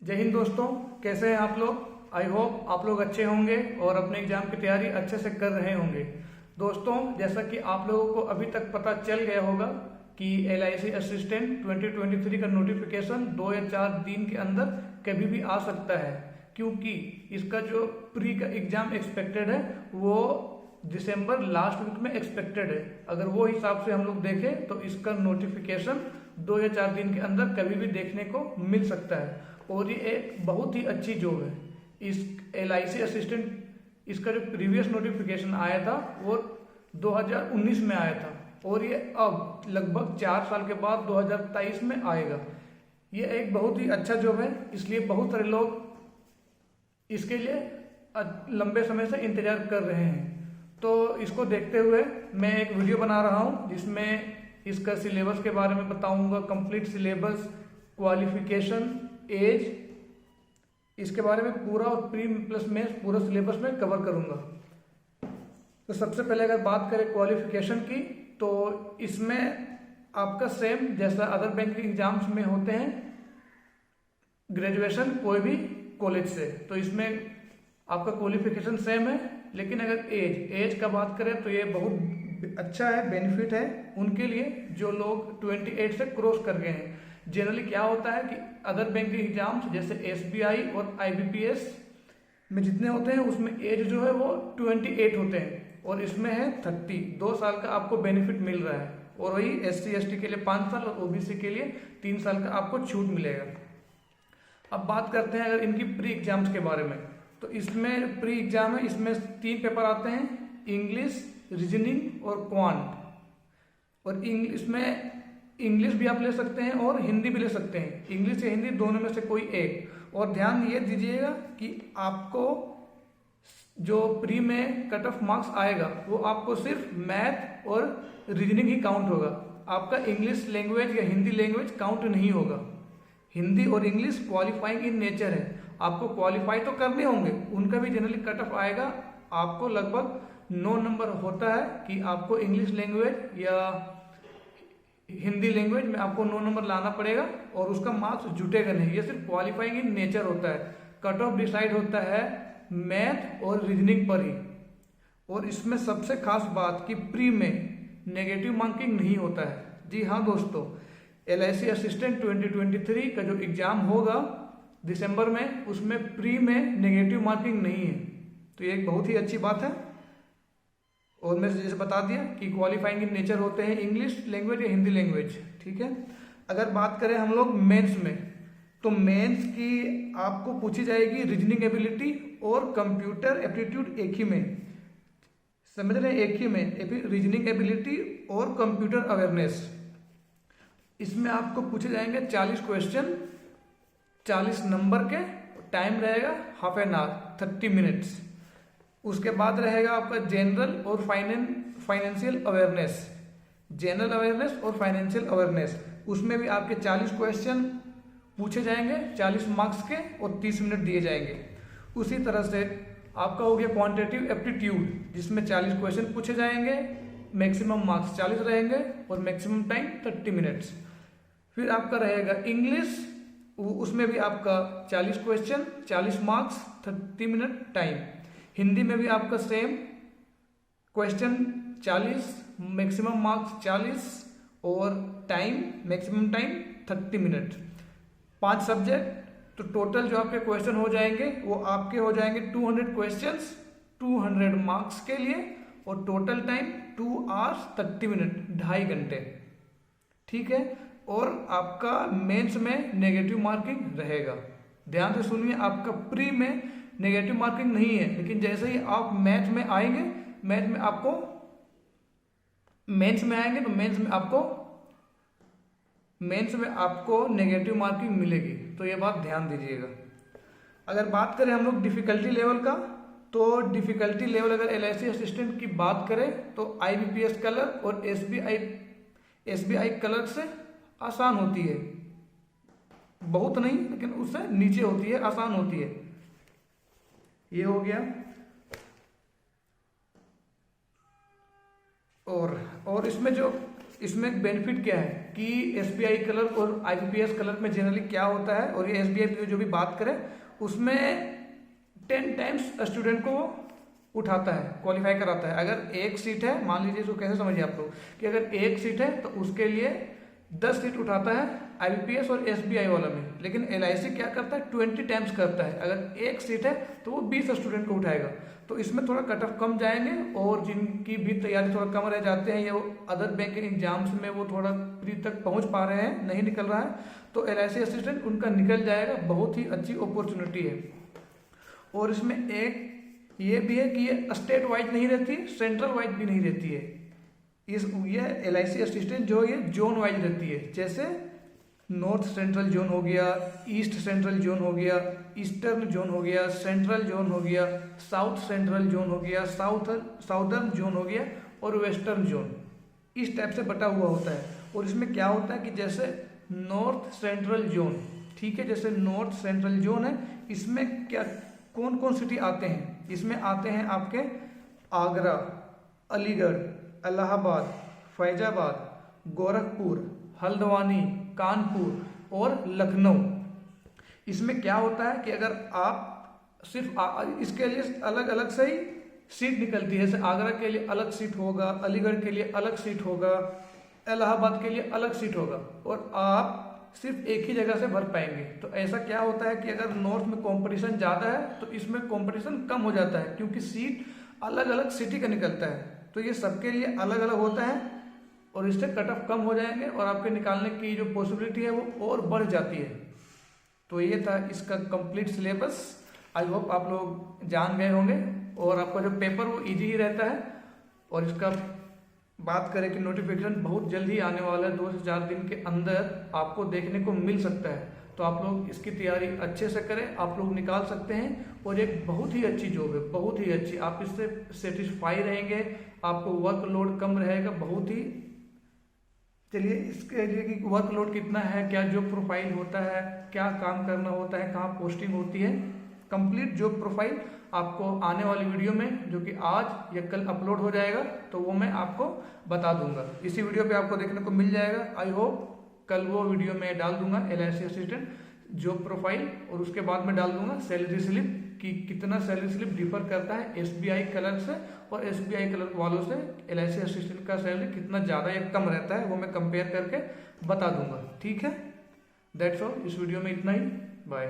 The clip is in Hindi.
जय हिंद दोस्तों, कैसे हैं आप लोग। आई होप आप लोग अच्छे होंगे और अपने एग्जाम की तैयारी अच्छे से कर रहे होंगे। दोस्तों, जैसा कि आप लोगों को अभी तक पता चल गया होगा कि LIC असिस्टेंट 2023 का नोटिफिकेशन 2 या 4 दिन के अंदर कभी भी आ सकता है, क्योंकि इसका जो प्री का एग्जाम एक्सपेक्टेड है वो दिसंबर लास्ट वीक में एक्सपेक्टेड है। अगर वो हिसाब से हम लोग देखें तो इसका नोटिफिकेशन 2 या 4 दिन के अंदर कभी भी देखने को मिल सकता है और ये एक बहुत ही अच्छी जॉब है। इस LIC असिस्टेंट इसका जो प्रीवियस नोटिफिकेशन आया था वो 2019 में आया था और ये अब लगभग 4 साल के बाद 2023 में आएगा। ये एक बहुत ही अच्छा जॉब है, इसलिए बहुत सारे लोग इसके लिए लंबे समय से इंतजार कर रहे हैं। तो इसको देखते हुए मैं एक वीडियो बना रहा हूँ जिसमें इसका सिलेबस के बारे में बताऊंगा, कंप्लीट सिलेबस, क्वालिफिकेशन, एज, इसके बारे में पूरा और प्री प्लस मेंस पूरा सिलेबस में कवर करूंगा। तो सबसे पहले अगर बात करें क्वालिफिकेशन की, तो इसमें आपका सेम जैसा अदर बैंकिंग एग्जाम्स में होते हैं, ग्रेजुएशन कोई भी कॉलेज से, तो इसमें आपका क्वालिफिकेशन सेम है। लेकिन अगर एज का बात करें तो ये बहुत अच्छा है, बेनिफिट है उनके लिए जो लोग 28 से क्रॉस कर गए हैं। जनरली क्या होता है कि अदर बैंकिंग एग्जाम्स जैसे SBI और IBPS में जितने होते हैं उसमें एज जो है वो 28 होते हैं और इसमें है 30। 2 साल का आपको बेनिफिट मिल रहा है और वही SC ST के लिए 5 साल और OBC के लिए 3 साल का आपको छूट मिलेगा। अब बात करते हैं अगर इनकी प्री एग्जाम्स के बारे में, तो इसमें प्री एग्जाम है, इसमें 3 पेपर आते हैं, इंग्लिश, रीजनिंग और क्वांट। और इसमें इंग्लिश भी आप ले सकते हैं और हिंदी भी ले सकते हैं, इंग्लिश या हिंदी दोनों में से कोई एक। और ध्यान ये दीजिएगा कि आपको जो प्री में कट ऑफ मार्क्स आएगा वो आपको सिर्फ मैथ और रीजनिंग ही काउंट होगा, आपका इंग्लिश लैंग्वेज या हिंदी लैंग्वेज काउंट नहीं होगा। हिंदी और इंग्लिश क्वालिफाइंग इन नेचर है, आपको क्वालिफाई तो करने होंगे, उनका भी जनरली कट ऑफ आएगा। आपको लगभग 9 नंबर होता है कि आपको इंग्लिश लैंग्वेज या हिंदी लैंग्वेज में आपको 9 नंबर लाना पड़ेगा और उसका मार्क्स जुटेगा नहीं, ये सिर्फ क्वालिफाइंग इन नेचर होता है। कट ऑफ डिसाइड होता है मैथ और रीजनिंग पर ही। और इसमें सबसे खास बात कि प्री में नेगेटिव मार्किंग नहीं होता है। जी हाँ दोस्तों, LIC असिस्टेंट 2023 का जो एग्जाम होगा दिसंबर में, उसमें प्री में नेगेटिव मार्किंग नहीं है, तो ये एक बहुत ही अच्छी बात है। और मैं जैसे बता दिया कि क्वालिफाइंग इन नेचर होते हैं इंग्लिश लैंग्वेज या हिंदी लैंग्वेज, ठीक है। अगर बात करें हम लोग मेंस में, तो मेंस की आपको पूछी जाएगी रीजनिंग एबिलिटी और कंप्यूटर एप्टीट्यूड एक ही में, समझ रहे हैं, एक ही में रीजनिंग एबिलिटी और कंप्यूटर अवेयरनेस। इसमें आपको पूछे जाएंगे 40 क्वेश्चन, 40 नंबर के, टाइम रहेगा हाफ एन आवर, 30 मिनट्स। उसके बाद रहेगा आपका जनरल और फाइनेंशियल अवेयरनेस, जनरल अवेयरनेस और फाइनेंशियल अवेयरनेस। उसमें भी आपके 40 क्वेश्चन पूछे जाएंगे, 40 मार्क्स के, और 30 मिनट दिए जाएंगे। उसी तरह से आपका हो गया क्वांटिटेटिव एप्टीट्यूड, जिसमें 40 क्वेश्चन पूछे जाएंगे, मैक्सिमम मार्क्स 40 रहेंगे और मैक्सिमम टाइम 30 मिनट्स। फिर आपका रहेगा इंग्लिश, उसमें भी आपका 40 question, 40 marks, 30 minute time. Hindi में भी आपका सेम, क्वेश्चन 40, मैक्सिमम मार्क्स 40 और time, maximum time 30 minute. 5 subject, तो टोटल जो आपके क्वेश्चन हो जाएंगे वो आपके हो जाएंगे 200 क्वेश्चंस, 200 मार्क्स के लिए, और टोटल टाइम 2 आवर्स 30 मिनट, 2.5 घंटे, ठीक है। और आपका मेंस में नेगेटिव मार्किंग रहेगा। ध्यान से सुनिए, आपका प्री में नेगेटिव मार्किंग नहीं है, लेकिन जैसे ही आप मैथ में आएंगे, मैथ में आपको मेंस में आएंगे तो मेंस में आपको नेगेटिव मार्किंग मिलेगी, तो ये बात ध्यान दीजिएगा। अगर बात करें हम लोग डिफिकल्टी लेवल का, तो डिफिकल्टी लेवल अगर LIC असिस्टेंट की बात करें तो IBPS कलर और SBI कलर से आसान होती है, बहुत नहीं लेकिन उससे नीचे होती है, आसान होती है। ये हो गया। और इसमें बेनिफिट क्या है कि SBI क्लर्क और IBPS क्लर्क में जनरली क्या होता है, और ये SBI की जो भी बात करें उसमें 10 टाइम्स स्टूडेंट को उठाता है, क्वालिफाई कराता है। अगर एक सीट है, मान लीजिए, इसको कैसे समझिए आप लोग, कि अगर एक सीट है तो उसके लिए 10 सीट उठाता है IBPS और SBI वाला में, लेकिन LIC क्या करता है 20 टाइम्स करता है। अगर एक सीट है तो वो 20 स्टूडेंट को उठाएगा। तो इसमें थोड़ा कट ऑफ कम जाएंगे, और जिनकी भी तैयारी थोड़ा कम रह जाते हैं या वो अदर बैंकिंग एग्जाम्स में वो थोड़ा प्री तक पहुंच पा रहे हैं, नहीं निकल रहा है, तो LIC असिस्टेंट उनका निकल जाएगा। बहुत ही अच्छी अपॉर्चुनिटी है। और इसमें एक ये भी है कि ये स्टेट वाइज नहीं रहती, सेंट्रल वाइज भी नहीं रहती है। ये LIC असिस्टेंट जो ये जोन वाइज रहती है, जैसे नॉर्थ सेंट्रल जोन हो गया, ईस्ट सेंट्रल जोन हो गया, ईस्टर्न जोन हो गया, सेंट्रल जोन हो गया, साउथ सेंट्रल जोन हो गया, साउदर्न जोन हो गया, और वेस्टर्न जोन, इस टाइप से बटा हुआ होता है। और इसमें क्या होता है कि जैसे नॉर्थ सेंट्रल जोन, ठीक है, जैसे नॉर्थ सेंट्रल जोन है, इसमें क्या कौन कौन सिटी आते हैं, इसमें आते हैं आपके आगरा, अलीगढ़, इलाहाबाद, फैजाबाद, गोरखपुर, हल्द्वानी, कानपुर और लखनऊ। इसमें क्या होता है कि अगर आप सिर्फ इसके लिए अलग अलग से ही सीट निकलती है, जैसे आगरा के लिए अलग सीट होगा, अलीगढ़ के लिए अलग सीट होगा, इलाहाबाद के लिए अलग सीट होगा, और आप सिर्फ एक ही जगह से भर पाएंगे। तो ऐसा क्या होता है कि अगर नॉर्थ में कंपटीशन ज़्यादा है तो इसमें कंपटीशन कम हो जाता है, क्योंकि सीट अलग अलग सिटी का निकलता है, तो ये सबके लिए अलग अलग होता है, और इससे कट ऑफ कम हो जाएंगे और आपके निकालने की जो पॉसिबिलिटी है वो और बढ़ जाती है। तो ये था इसका कंप्लीट सिलेबस। आई होप आप लोग जान गए होंगे, और आपका जो पेपर वो इजी ही रहता है। और इसका बात करें कि नोटिफिकेशन बहुत जल्दी आने वाला है, 2 से 4 दिन के अंदर आपको देखने को मिल सकता है। तो आप लोग इसकी तैयारी अच्छे से करें, आप लोग निकाल सकते हैं। और एक बहुत ही अच्छी जॉब है, बहुत ही अच्छी, आप इससे सेटिस्फाई रहेंगे, आपको वर्कलोड कम रहेगा, बहुत ही। चलिए इसके लिए कि वर्कलोड कितना है, क्या जॉब प्रोफाइल होता है, क्या काम करना होता है, कहाँ पोस्टिंग होती है, कंप्लीट जॉब प्रोफाइल आपको आने वाली वीडियो में, जो कि आज या कल अपलोड हो जाएगा, तो वो मैं आपको बता दूंगा। इसी वीडियो पे आपको देखने को मिल जाएगा। आई होप कल वो वीडियो में डाल दूंगा LIC असिस्टेंट जॉब प्रोफाइल, और उसके बाद में डाल दूंगा सैलरी स्लिप कि कितना सैलरी स्लिप डिफर करता है SBI क्लर्क से, और SBI क्लर्क वालों से LIC असिस्टेंट का सैलरी कितना ज़्यादा या कम रहता है, वो मैं कंपेयर करके बता दूंगा। ठीक है, दैट्स ऑल, इस वीडियो में इतना ही। बाय।